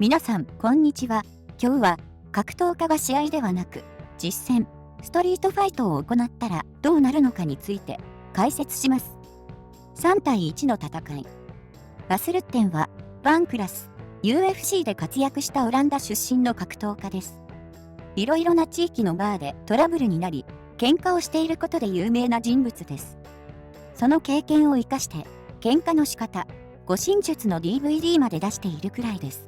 皆さん、こんにちは。今日は、格闘家が試合ではなく、実戦、ストリートファイトを行ったらどうなるのかについて解説します。3対1の戦い。バスルッテンは、バンクラス、UFC で活躍したオランダ出身の格闘家です。いろいろな地域のバーでトラブルになり、喧嘩をしていることで有名な人物です。その経験を生かして、喧嘩の仕方、護身術の DVD まで出しているくらいです。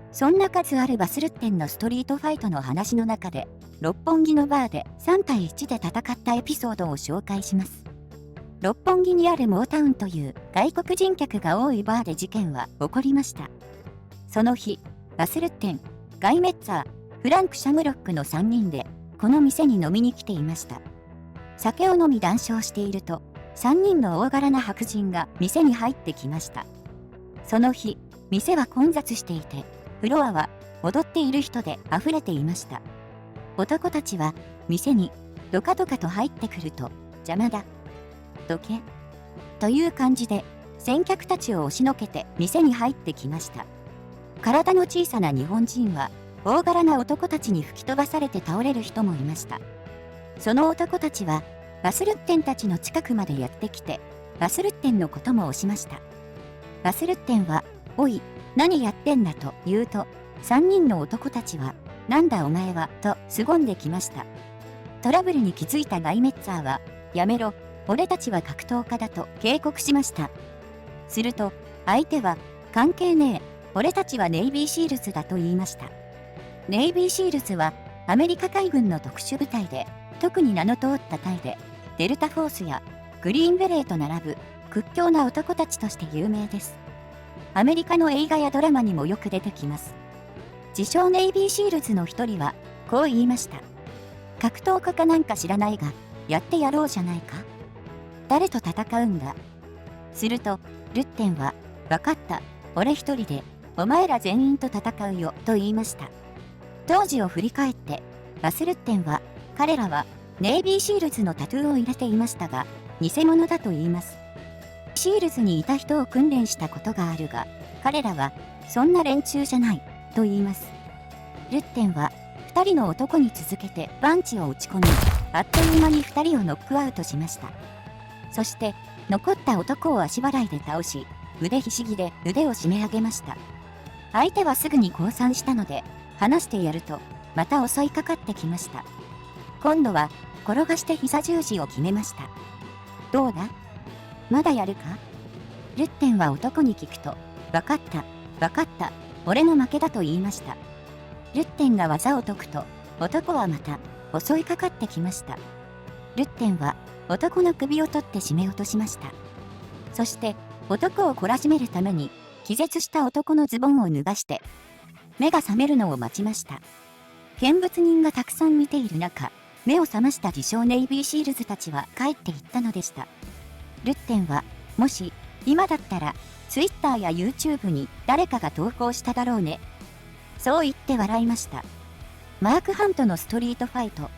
そんな数あるバスルッテンのストリートファイトの話の中で、六本木のバーで3対1で戦ったエピソードを紹介します。六本木にあるモータウンという外国人客が多いバーで事件は起こりました。その日、バスルッテン、ガイ・メッツァー、フランク・シャムロックの3人で、この店に飲みに来ていました。酒を飲み談笑していると、3人の大柄な白人が店に入ってきました。その日、店は混雑していて、フロアは踊っている人で溢れていました。男たちは店にドカドカと入ってくると、邪魔だ、どけ、という感じで先客たちを押しのけて店に入ってきました。体の小さな日本人は大柄な男たちに吹き飛ばされて倒れる人もいました。その男たちはバスルッテンたちの近くまでやってきて、バスルッテンのことも押しました。バスルッテンは、おい、何やってんだと言うと、3人の男たちは、なんだお前は、と凄んできました。トラブルに気づいたガイ・メッツァーは、やめろ、俺たちは格闘家だと警告しました。すると、相手は、関係ねえ、俺たちはネイビーシールズだと言いました。ネイビーシールズは、アメリカ海軍の特殊部隊で、特に名の通った隊で、デルタフォースやグリーンベレーと並ぶ屈強な男たちとして有名です。アメリカの映画やドラマにもよく出てきます。自称ネイビーシールズの一人は、こう言いました。格闘家かなんか知らないが、やってやろうじゃないか。誰と戦うんだ。すると、ルッテンは、わかった、俺一人で、お前ら全員と戦うよ、と言いました。当時を振り返って、バスルッテンは、彼らは、ネイビーシールズのタトゥーを入れていましたが、偽物だと言います。シールズにいた人を訓練したことがあるが、彼らは、そんな連中じゃない、と言います。ルッテンは、2人の男に続けてパンチを打ち込み、あっという間に2人をノックアウトしました。そして、残った男を足払いで倒し、腕ひしぎで腕を締め上げました。相手はすぐに降参したので、離してやると、また襲いかかってきました。今度は、転がして膝十字を決めました。どうだ？まだやるか？ルッテンは男に聞くと、わかった、わかった、俺の負けだと言いました。ルッテンが技を解くと、男はまた、襲いかかってきました。ルッテンは、男の首を取って絞め落としました。そして、男を懲らしめるために、気絶した男のズボンを脱がして、目が覚めるのを待ちました。見物人がたくさん見ている中、目を覚ました自称ネイビーシールズたちは帰っていったのでした。ルッテンは、もし、今だったら、Twitter や YouTube に誰かが投稿しただろうね。そう言って笑いました。マーク・ハントのストリートファイト。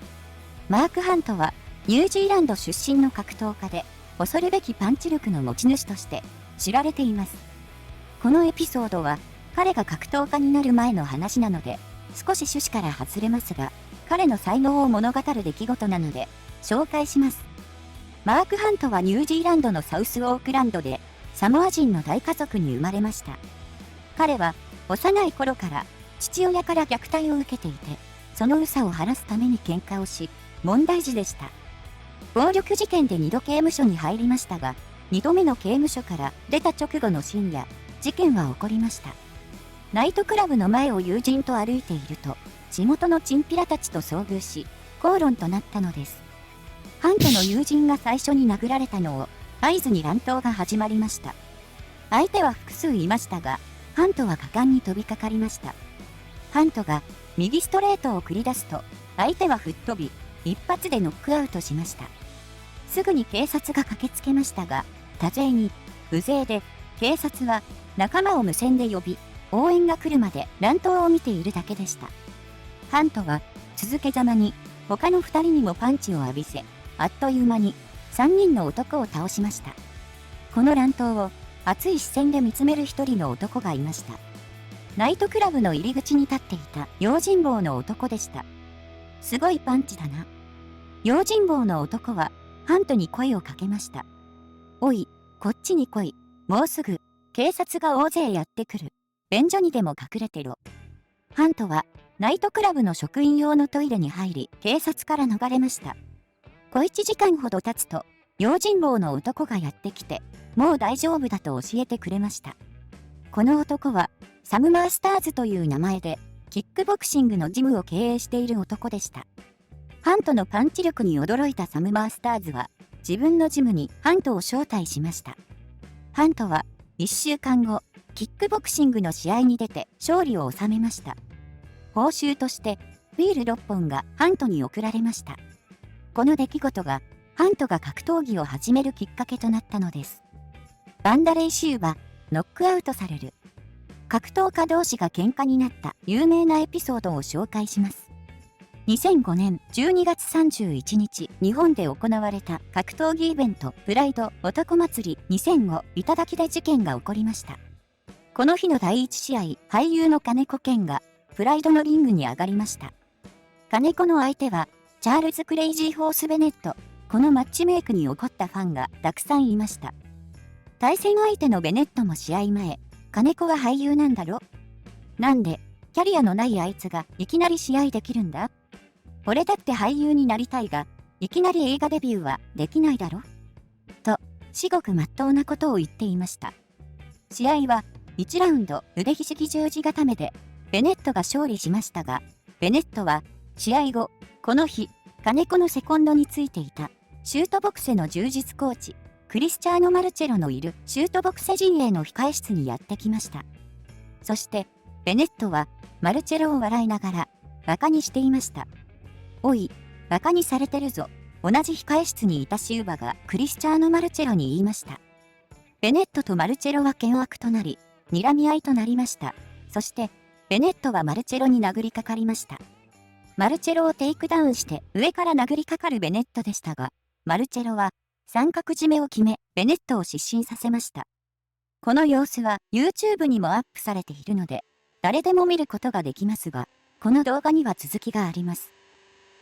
マーク・ハントは、ニュージーランド出身の格闘家で、恐るべきパンチ力の持ち主として知られています。このエピソードは、彼が格闘家になる前の話なので、少し趣旨から外れますが、彼の才能を物語る出来事なので、紹介します。マーク・ハントはニュージーランドのサウスオークランドで、サモア人の大家族に生まれました。彼は、幼い頃から、父親から虐待を受けていて、その憂さを晴らすために喧嘩をし、問題児でした。暴力事件で2度刑務所に入りましたが、2度目の刑務所から出た直後の深夜、事件は起こりました。ナイトクラブの前を友人と歩いていると、地元のチンピラたちと遭遇し、口論となったのです。ハントの友人が最初に殴られたのを合図に乱闘が始まりました。相手は複数いましたが、ハントは果敢に飛びかかりました。ハントが右ストレートを繰り出すと、相手は吹っ飛び、一発でノックアウトしました。すぐに警察が駆けつけましたが、多勢に無勢で、警察は仲間を無線で呼び、応援が来るまで乱闘を見ているだけでした。ハントは続けざまに他の2人にもパンチを浴びせ、あっという間に3人の男を倒しました。この乱闘を熱い視線で見つめる一人の男がいました。ナイトクラブの入り口に立っていた用心棒の男でした。すごいパンチだな。用心棒の男はハントに声をかけました。おい、こっちに来い。もうすぐ警察が大勢やってくる。便所にでも隠れてろ。ハントはナイトクラブの職員用のトイレに入り、警察から逃れました。小1時間ほど経つと、用心棒の男がやってきて、もう大丈夫だと教えてくれました。この男は、サム・マースターズという名前で、キックボクシングのジムを経営している男でした。ハントのパンチ力に驚いたサム・マースターズは、自分のジムにハントを招待しました。ハントは、1週間後、キックボクシングの試合に出て勝利を収めました。報酬として、ビール6本がハントに贈られました。この出来事が、ハントが格闘技を始めるきっかけとなったのです。バンダレイ・シューバ、ノックアウトされる。格闘家同士が喧嘩になった有名なエピソードを紹介します。2005年12月31日、日本で行われた格闘技イベント、プライド男祭り2005頂で事件が起こりました。この日の第1試合、俳優の金子健が、プライドのリングに上がりました。金子の相手は、チャールズ・クレイジー・ホース・ベネット。このマッチメイクに怒ったファンがたくさんいました。対戦相手のベネットも試合前、金子は俳優なんだろ？なんで、キャリアのないあいつがいきなり試合できるんだ？俺だって俳優になりたいが、いきなり映画デビューはできないだろ？と、至極真っ当なことを言っていました。試合は、1ラウンド腕ひしぎ十字固めで、ベネットが勝利しましたが、ベネットは、試合後、この日、金子のセコンドについていた、シュートボクセの柔術コーチ、クリスチャーノ・マルチェロのいるシュートボクセ陣営の控え室にやってきました。そして、ベネットは、マルチェロを笑いながら、馬鹿にしていました。おい、馬鹿にされてるぞ。同じ控え室にいたシウバがクリスチャーノ・マルチェロに言いました。ベネットとマルチェロは険悪となり、睨み合いとなりました。そして、ベネットはマルチェロに殴りかかりました。マルチェロをテイクダウンして上から殴りかかるベネットでしたが、マルチェロは三角締めを決め、ベネットを失神させました。この様子は YouTube にもアップされているので、誰でも見ることができますが、この動画には続きがあります。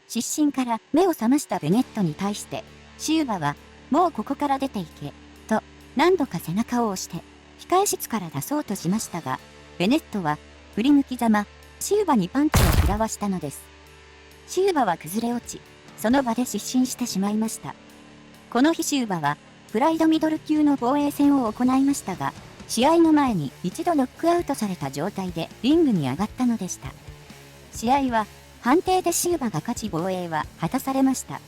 失神から目を覚ましたベネットに対して、シウバは、もうここから出て行け、と何度か背中を押して、控え室から出そうとしましたが、ベネットは振り向きざま、シウバにパンチを食らわしたのです。シウバは崩れ落ち、その場で失神してしまいました。この日シウバは、プライドミドル級の防衛戦を行いましたが、試合の前に一度ノックアウトされた状態でリングに上がったのでした。試合は、判定でシウバが勝ち防衛は果たされました。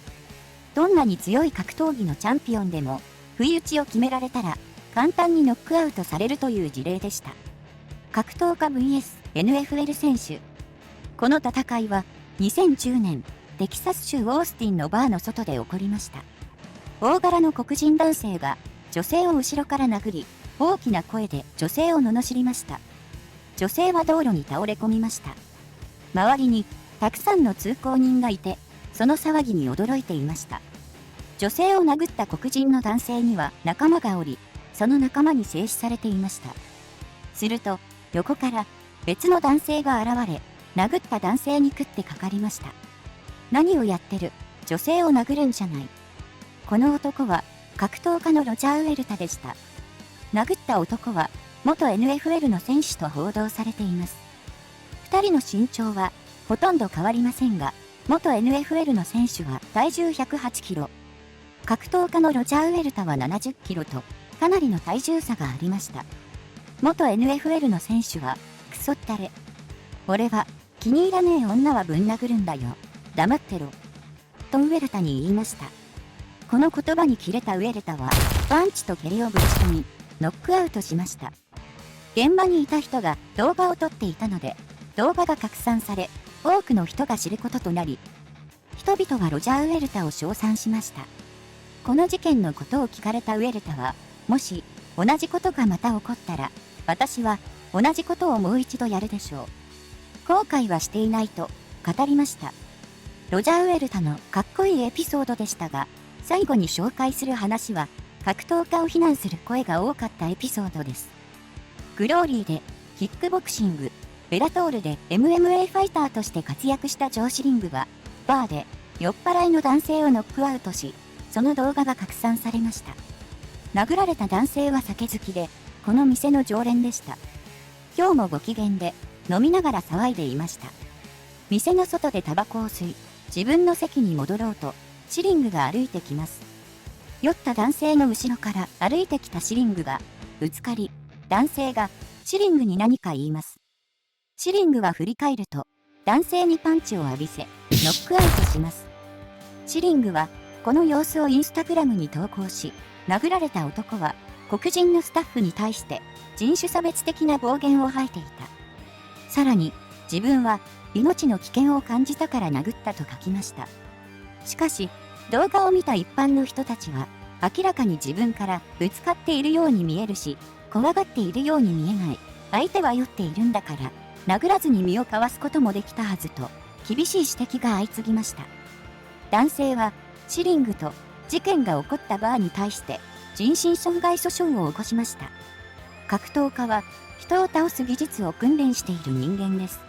どんなに強い格闘技のチャンピオンでも、不意打ちを決められたら、簡単にノックアウトされるという事例でした。格闘家 vs NFL 選手。この戦いは、2010年、テキサス州オースティンのバーの外で起こりました。大柄の黒人男性が女性を後ろから殴り、大きな声で女性を罵りました。女性は道路に倒れ込みました。周りにたくさんの通行人がいて、その騒ぎに驚いていました。女性を殴った黒人の男性には仲間がおり、その仲間に制止されていました。すると、横から別の男性が現れ、殴った男性に食ってかかりました。何をやってる？女性を殴るんじゃない。この男は格闘家のロジャー・ウェルタでした。殴った男は元 NFL の選手と報道されています。2人の身長はほとんど変わりませんが、元 NFL の選手は体重108キロ。格闘家のロジャー・ウェルタは70キロとかなりの体重差がありました。元 NFL の選手はクソったれ。俺は気に入らねえ女はぶん殴るんだよ。黙ってろ。とウェルタに言いました。この言葉に切れたウェルタは、パンチと蹴りをぶち込み、ノックアウトしました。現場にいた人が動画を撮っていたので、動画が拡散され、多くの人が知ることとなり、人々はロジャー・ウェルタを称賛しました。この事件のことを聞かれたウェルタは、もし同じことがまた起こったら、私は同じことをもう一度やるでしょう。後悔はしていないと語りました。ロジャー・ウェルタのかっこいいエピソードでしたが、最後に紹介する話は、格闘家を非難する声が多かったエピソードです。グローリーでキックボクシングベラトールで MMA ファイターとして活躍したジョー・シリングは、バーで酔っ払いの男性をノックアウトし、その動画が拡散されました。殴られた男性は酒好きで、この店の常連でした。今日もご機嫌で、飲みながら騒いでいました。店の外でタバコを吸い、自分の席に戻ろうと、シリングが歩いてきます。酔った男性の後ろから歩いてきたシリングが、ぶつかり、男性がシリングに何か言います。シリングは振り返ると、男性にパンチを浴びせ、ノックアウトします。シリングは、この様子をインスタグラムに投稿し、殴られた男は、黒人のスタッフに対して、人種差別的な暴言を吐いていた。さらに、自分は、命の危険を感じたから殴ったと書きました。しかし、動画を見た一般の人たちは、明らかに自分からぶつかっているように見えるし、怖がっているように見えない。相手は酔っているんだから、殴らずに身をかわすこともできたはずと、厳しい指摘が相次ぎました。男性は、シリングと事件が起こったバーに対して、人身損害訴訟を起こしました。格闘家は、人を倒す技術を訓練している人間です。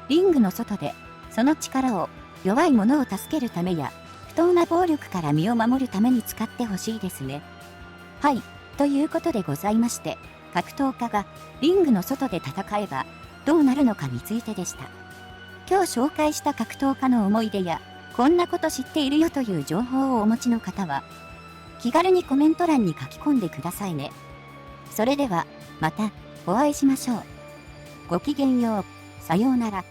リングの外で、その力を弱い者を助けるためや、不当な暴力から身を守るために使ってほしいですね。はい、ということでございまして、格闘家がリングの外で戦えばどうなるのかについてでした。今日紹介した格闘家の思い出や、こんなこと知っているよという情報をお持ちの方は、気軽にコメント欄に書き込んでくださいね。それでは、またお会いしましょう。ごきげんよう。さようなら。